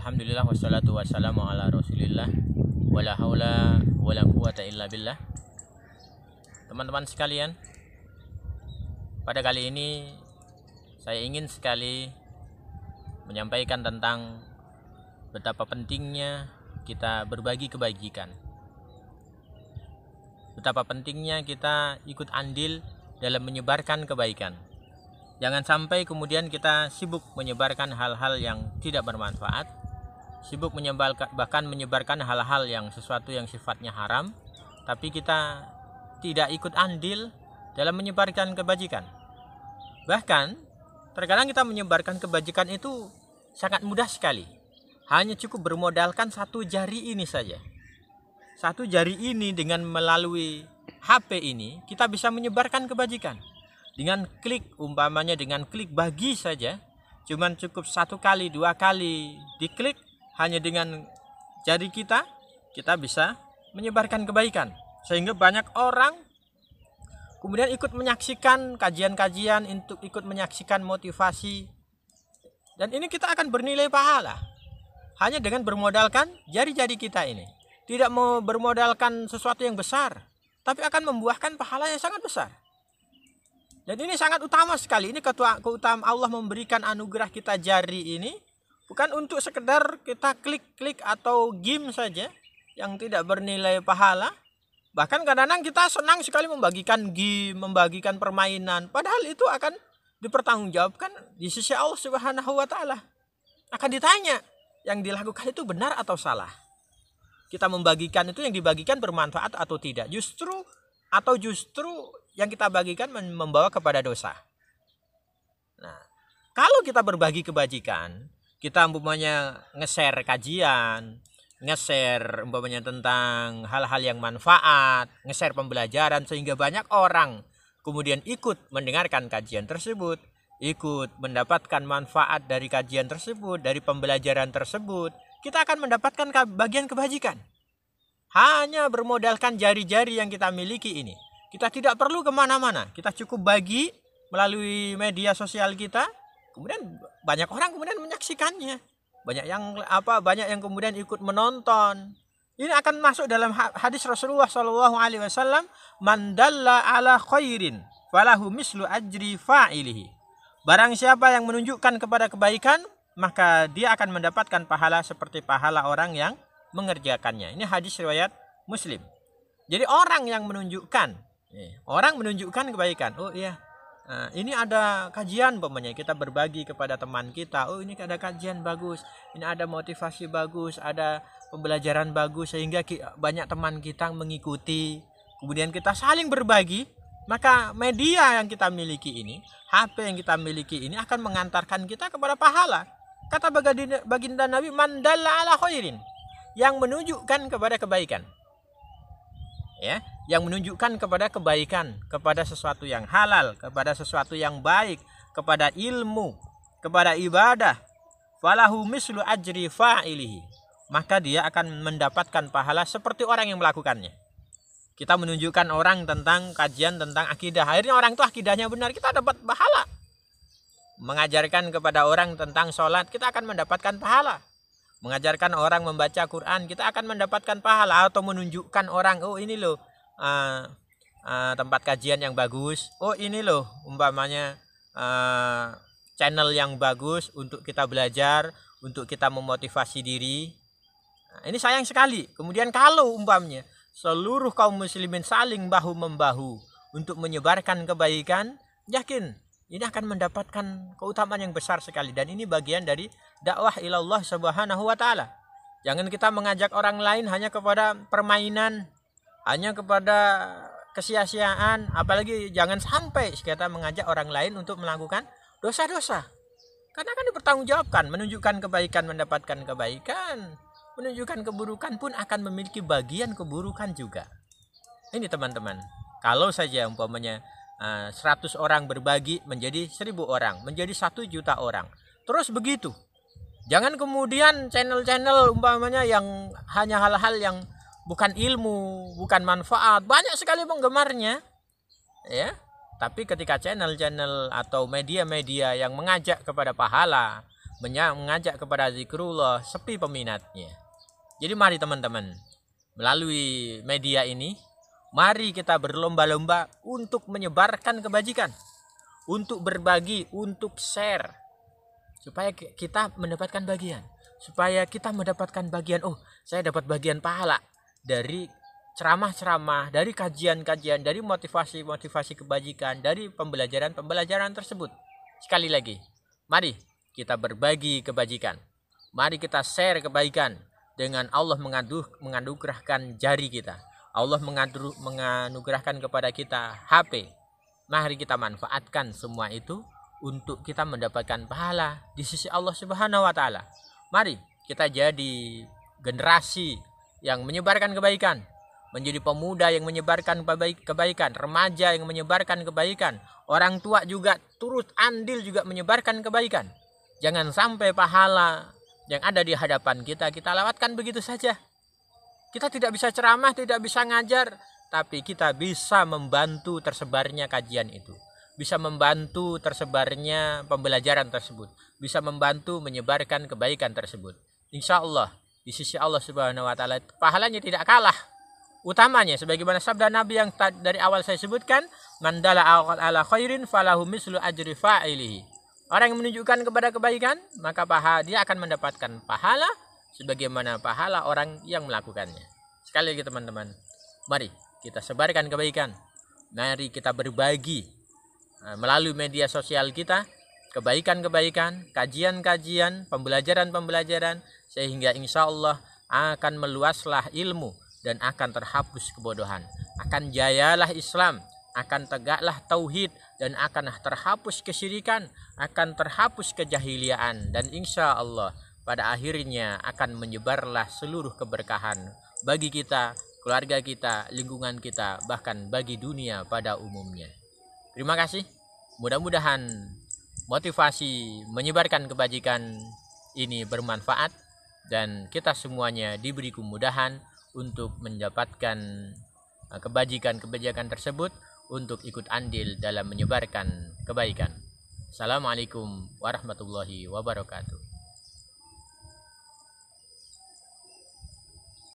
Alhamdulillah wassalatu wassalamu ala rasulillah wala haula wala quwata illa billah. Teman-teman sekalian, pada kali ini saya ingin sekali menyampaikan tentang betapa pentingnya kita berbagi kebajikan, betapa pentingnya kita ikut andil dalam menyebarkan kebaikan. Jangan sampai kemudian kita sibuk menyebarkan hal-hal yang tidak bermanfaat, sibuk bahkan menyebarkan hal-hal yang sesuatu yang sifatnya haram, tapi kita tidak ikut andil dalam menyebarkan kebajikan. Bahkan terkadang kita menyebarkan kebajikan itu sangat mudah sekali. Hanya cukup bermodalkan satu jari ini saja. Satu jari ini dengan melalui HP ini kita bisa menyebarkan kebajikan. Dengan klik, umpamanya dengan klik bagi saja, cuman cukup 1 kali 2 kali diklik, hanya dengan jari kita bisa menyebarkan kebaikan. Sehingga banyak orang kemudian ikut menyaksikan kajian-kajian, untuk ikut menyaksikan motivasi. Dan ini kita akan bernilai pahala hanya dengan bermodalkan jari-jari kita ini. Tidak mau bermodalkan sesuatu yang besar, tapi akan membuahkan pahala yang sangat besar. Dan ini sangat utama sekali. Ini keutamaan Allah memberikan anugerah kita jari ini bukan untuk sekedar kita klik-klik atau game saja yang tidak bernilai pahala. Bahkan kadang-kadang kita senang sekali membagikan game, membagikan permainan, padahal itu akan dipertanggungjawabkan di sisi Allah Subhanahu wa taala. Akan ditanya, yang dilakukan itu benar atau salah? Kita membagikan itu, yang dibagikan bermanfaat atau tidak? Justru yang kita bagikan membawa kepada dosa. Nah, kalau kita berbagi kebajikan, kita umpamanya nge-share kajian, nge-share umpamanya tentang hal-hal yang manfaat, nge-share pembelajaran sehingga banyak orang kemudian ikut mendengarkan kajian tersebut, ikut mendapatkan manfaat dari kajian tersebut, dari pembelajaran tersebut, kita akan mendapatkan bagian kebajikan. Hanya bermodalkan jari-jari yang kita miliki ini. Kita tidak perlu kemana-mana, kita cukup bagi melalui media sosial kita, kemudian banyak orang kemudian menyaksikannya, banyak yang kemudian ikut menonton. Ini akan masuk dalam hadis Rasulullah SAW, man dalla ala khairin falahu mislu ajri fa'ilihi. Barang siapa yang menunjukkan kepada kebaikan, maka dia akan mendapatkan pahala seperti pahala orang yang mengerjakannya. Ini hadis riwayat Muslim. Jadi orang menunjukkan kebaikan. Oh iya, ini ada kajian umpamanya, kita berbagi kepada teman kita. Oh, ini ada kajian bagus, ini ada motivasi bagus, ada pembelajaran bagus, sehingga banyak teman kita mengikuti. Kemudian kita saling berbagi, maka media yang kita miliki ini, HP yang kita miliki ini akan mengantarkan kita kepada pahala. Kata baginda Nabi, man dalla ala khairin, yang menunjukkan kepada kebaikan. Ya, yang menunjukkan kepada kebaikan, kepada sesuatu yang halal, kepada sesuatu yang baik, kepada ilmu, kepada ibadah, falahu mislu ajri fa'ilihi, maka dia akan mendapatkan pahala seperti orang yang melakukannya. Kita menunjukkan orang tentang kajian tentang akidah, akhirnya orang itu akidahnya benar, kita dapat pahala. Mengajarkan kepada orang tentang sholat, kita akan mendapatkan pahala. Mengajarkan orang membaca Quran, kita akan mendapatkan pahala. Atau menunjukkan orang, oh ini loh tempat kajian yang bagus, oh ini loh umpamanya channel yang bagus untuk kita belajar, untuk kita memotivasi diri. Nah, ini sayang sekali. Kemudian kalau umpamanya seluruh kaum muslimin saling bahu-membahu untuk menyebarkan kebaikan, yakin ini akan mendapatkan keutamaan yang besar sekali. Dan ini bagian dari dakwah ilallah subhanahu wa ta'ala. Jangan kita mengajak orang lain hanya kepada permainan, hanya kepada kesia-siaan. Apalagi jangan sampai kita mengajak orang lain untuk melakukan dosa-dosa. Karena akan dipertanggungjawabkan. Menunjukkan kebaikan mendapatkan kebaikan, menunjukkan keburukan pun akan memiliki bagian keburukan juga. Ini teman-teman, kalau saja umpamanya 100 orang berbagi menjadi 1000 orang, menjadi 1 juta orang, terus begitu. Jangan kemudian channel-channel umpamanya yang hanya hal-hal yang bukan ilmu, bukan manfaat, banyak sekali penggemarnya, ya. Tapi ketika channel-channel atau media-media yang mengajak kepada pahala, mengajak kepada zikrullah, sepi peminatnya. Jadi mari teman-teman, melalui media ini, mari kita berlomba-lomba untuk menyebarkan kebajikan, untuk berbagi, untuk share, supaya kita mendapatkan bagian, oh saya dapat bagian pahala dari ceramah-ceramah, dari kajian-kajian, dari motivasi-motivasi kebajikan, dari pembelajaran-pembelajaran tersebut. Sekali lagi, mari kita berbagi kebajikan, mari kita share kebaikan. Dengan Allah menganugerahkan jari kita, Allah menganugerahkan kepada kita HP, mari kita manfaatkan semua itu untuk kita mendapatkan pahala di sisi Allah Subhanahu wa Ta'ala. Mari kita jadi generasi yang menyebarkan kebaikan, menjadi pemuda yang menyebarkan kebaikan, remaja yang menyebarkan kebaikan, orang tua juga turut andil juga menyebarkan kebaikan. Jangan sampai pahala yang ada di hadapan kita lewatkan begitu saja. Kita tidak bisa ceramah, tidak bisa ngajar, tapi kita bisa membantu tersebarnya kajian itu, bisa membantu tersebarnya pembelajaran tersebut, bisa membantu menyebarkan kebaikan tersebut. Insya Allah di sisi Allah Subhanahu wa Ta'ala pahalanya tidak kalah. Utamanya sebagaimana sabda Nabi yang dari awal saya sebutkan, man dalla ala khairin falahu mislu ajri fa'ilihi. Orang yang menunjukkan kepada kebaikan, maka dia akan mendapatkan pahala sebagaimana pahala orang yang melakukannya. Sekali lagi teman-teman, mari kita sebarkan kebaikan, mari kita berbagi melalui media sosial kita kebaikan-kebaikan, kajian-kajian, pembelajaran-pembelajaran, sehingga insya Allah akan meluaslah ilmu dan akan terhapus kebodohan, akan jayalah Islam, akan tegaklah tauhid, dan akan terhapus kesyirikan, akan terhapus kejahiliaan, dan insya Allah pada akhirnya akan menyebarlah seluruh keberkahan bagi kita, keluarga kita, lingkungan kita, bahkan bagi dunia pada umumnya. Terima kasih. Mudah-mudahan motivasi menyebarkan kebajikan ini bermanfaat dan kita semuanya diberi kemudahan untuk mendapatkan kebajikan-kebajikan tersebut, untuk ikut andil dalam menyebarkan kebaikan. Assalamualaikum warahmatullahi wabarakatuh.